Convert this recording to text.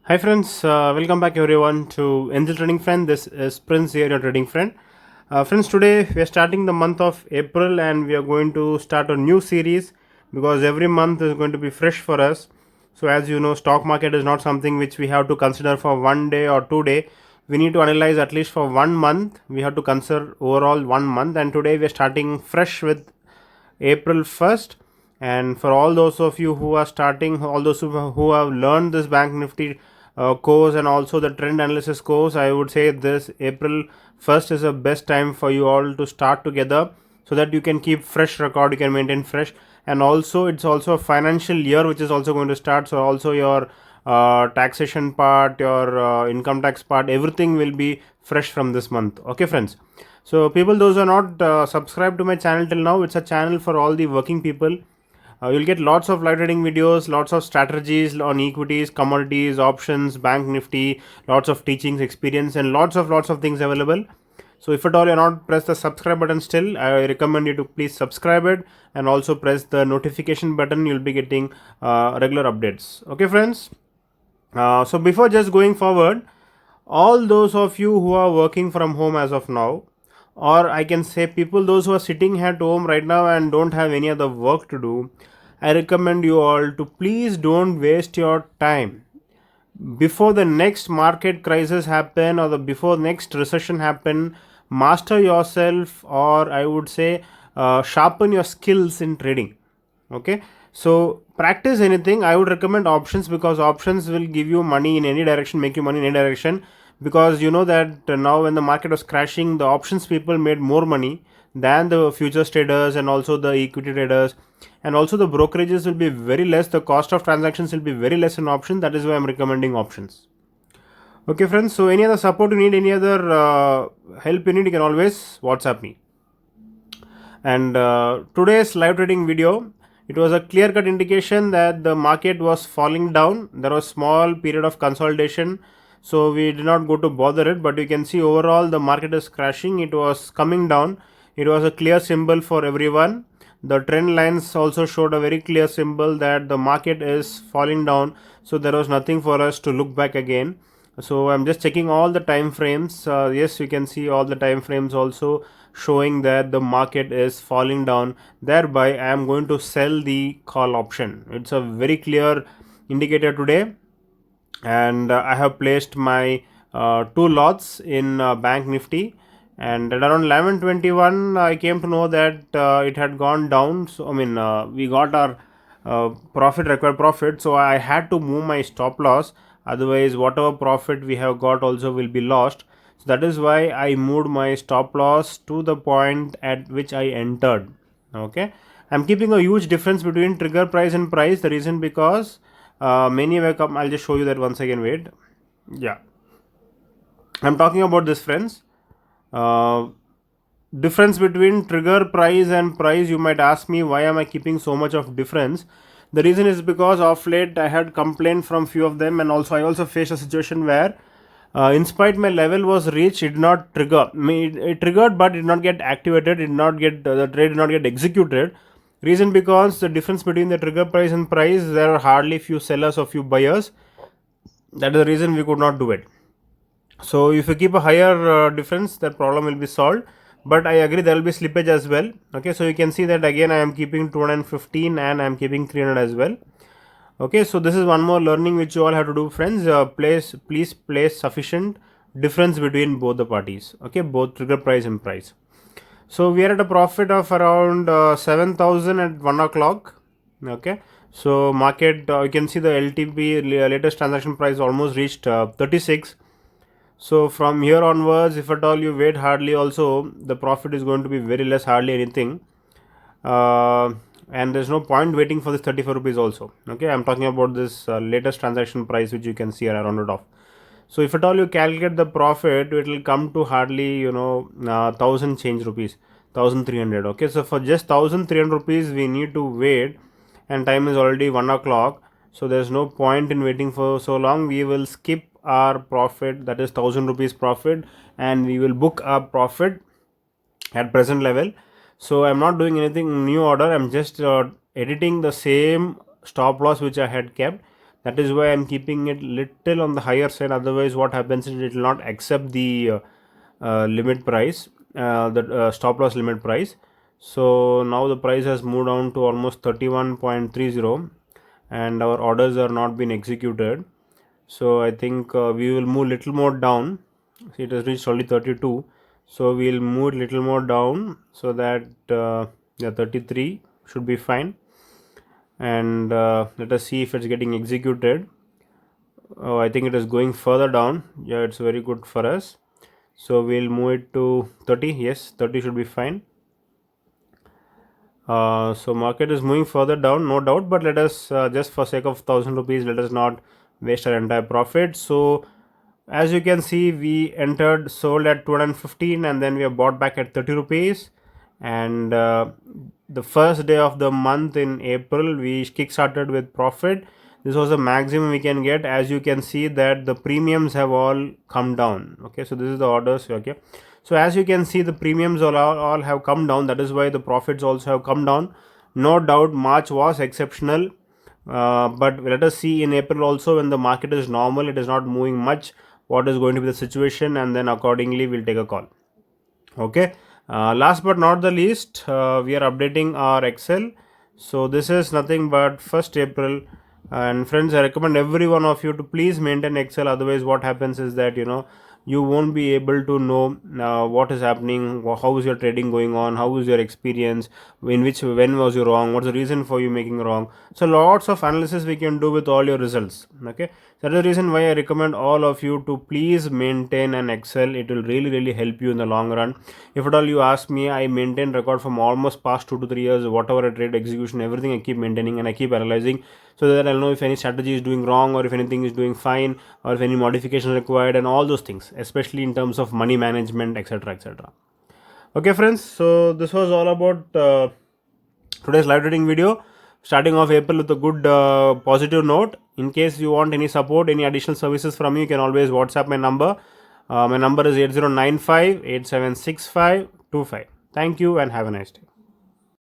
Hi friends, welcome back everyone to Angel Trading Friend. This is Prince here, your trading friend. Friends, today we are starting the month of April and we are going to start a new series because every month is going to be fresh for us. So as you know, stock market is not something which we have to consider for one day or 2 day. We need to analyze at least for 1 month. We have to consider overall 1 month, and today we are starting fresh with April 1st. And for all those of you who are starting, all those who have learned this Bank Nifty course and also the trend analysis course, I would say this April 1st is the best time for you all to start together so that you can keep fresh record, you can maintain fresh. And also, it's also a financial year which is also going to start. So, also your taxation part, your income tax part, everything will be fresh from this month. Okay, friends. So, people, those who are not subscribed to my channel till now, it's a channel for all the working people. You'll get lots of live trading videos, lots of strategies on equities, commodities, options, bank nifty, lots of teachings, experience, and lots of things available. So if at all you're not press the subscribe button still, I recommend you to please subscribe it and also press the notification button. You'll be getting regular updates. Okay, friends. So before just going forward, all those of you who are working from home as of now, or I can say people those who are sitting at home right now and don't have any other work to do, I recommend you all to please don't waste your time before the next market crisis happen or the before next recession happen. Master yourself, or I would say sharpen your skills in trading. Okay, so practice anything. I would recommend options because options will give you money in any direction, make you money in any direction, because you know that now when the market was crashing, the options people made more money than the futures traders and also the equity traders, and also the brokerages will be very less, the cost of transactions will be very less in option. That is why I'm recommending options. Okay, friends, so any other support you need, any other help you need, you can always WhatsApp me. And today's live trading video, it was a clear cut indication that the market was falling down. There was small period of consolidation, so we did not go to bother it, but you can see overall the market is crashing, it was coming down. It was a clear symbol for everyone. The trend lines also showed a very clear symbol that the market is falling down, so there was nothing for us to look back again. So I'm just checking all the time frames. Yes, you can see all the time frames also showing that the market is falling down. Thereby I am going to sell the call option. It's a very clear indicator today, and I have placed my two lots in bank nifty, and at around 11:21 I came to know that it had gone down. So I mean, we got our required profit, so I had to move my stop loss, otherwise whatever profit we have got also will be lost. So that is why I moved my stop loss to the point at which I entered. Okay, I'm keeping a huge difference between trigger price and price. The reason because many wake up. I'll just show you that once again. Wait, yeah, I'm talking about this, friends. Uh, Difference between trigger price and price. You might ask me why am I keeping so much of difference. The reason is because of late I had complained from few of them, and also I also faced a situation where in spite my level was reached, it did not trigger. It triggered but did not get activated, did not get the trade did not get executed. Reason because the difference between the trigger price and price, there are hardly few sellers or few buyers. That is the reason we could not do it. So if you keep a higher difference, that problem will be solved. But I agree there will be slippage as well. Okay, so you can see that again I am keeping 215 and I am keeping 300 as well. Okay, so this is one more learning which you all have to do, friends. Please place sufficient difference between both the parties. Okay, both trigger price and price. So we are at a profit of around 7,000 at 1 o'clock. Okay, so market, you can see the LTP latest transaction price almost reached 36. So from here onwards, if at all you wait, hardly also the profit is going to be very less, hardly anything. And there's no point waiting for this 34 rupees also. Okay, I'm talking about this latest transaction price which you can see I rounded off. So if at all you calculate the profit, it will come to hardly 1000 change rupees, 1300. Okay, so for just 1300 rupees we need to wait, and time is already 1 o'clock. So there's no point in waiting for so long. We will skip our profit, that is 1000 rupees profit, and we will book our profit at present level. So I'm not doing anything new order, I'm just editing the same stop loss which I had kept. That is why I'm keeping it little on the higher side. Otherwise, what happens is it will not accept the limit price, the stop loss limit price. So now the price has moved down to almost 31.30, and our orders are not been executed. So I think we will move little more down. See, it has reached only 32, so we'll move little more down, so that yeah, 33 should be fine. And let us see if it's getting executed. Oh, I think it is going further down. Yeah, it's very good for us. So we'll move it to 30. Yes, 30 should be fine. So market is moving further down, no doubt, but let us just for sake of 1,000 rupees, let us not waste our entire profit. So as you can see, we entered, sold at 215, and then we have bought back at 30 rupees. And the first day of the month in April, we kick-started with profit. This was the maximum we can get. As you can see that the premiums have all come down. Okay, so this is the orders. Okay, so as you can see, the premiums all have come down. That is why the profits also have come down. No doubt March was exceptional, but let us see in April also, when the market is normal, it is not moving much, what is going to be the situation, and then accordingly we'll take a call. Okay, last but not the least, we are updating our Excel. So this is nothing but 1st April, and friends, I recommend every one of you to please maintain Excel. Otherwise what happens is that you won't be able to know what is happening, how is your trading going on, how is your experience, when was you wrong, what's the reason for you making wrong. So lots of analysis we can do with all your results. Okay, that is the reason why I recommend all of you to please maintain an Excel. It will really help you in the long run. If at all you ask me, I maintain record from almost past 2 to 3 years. Whatever I trade, execution, everything I keep maintaining, and I keep analyzing, so that I'll know if any strategy is doing wrong or if anything is doing fine, or if any modification is required, and all those things, especially in terms of money management, etc. Okay friends, so this was all about today's live trading video, starting off April with a good positive note. In case you want any support, any additional services from me, you can always WhatsApp my number. My number is 8095 876525. Thank you and have a nice day.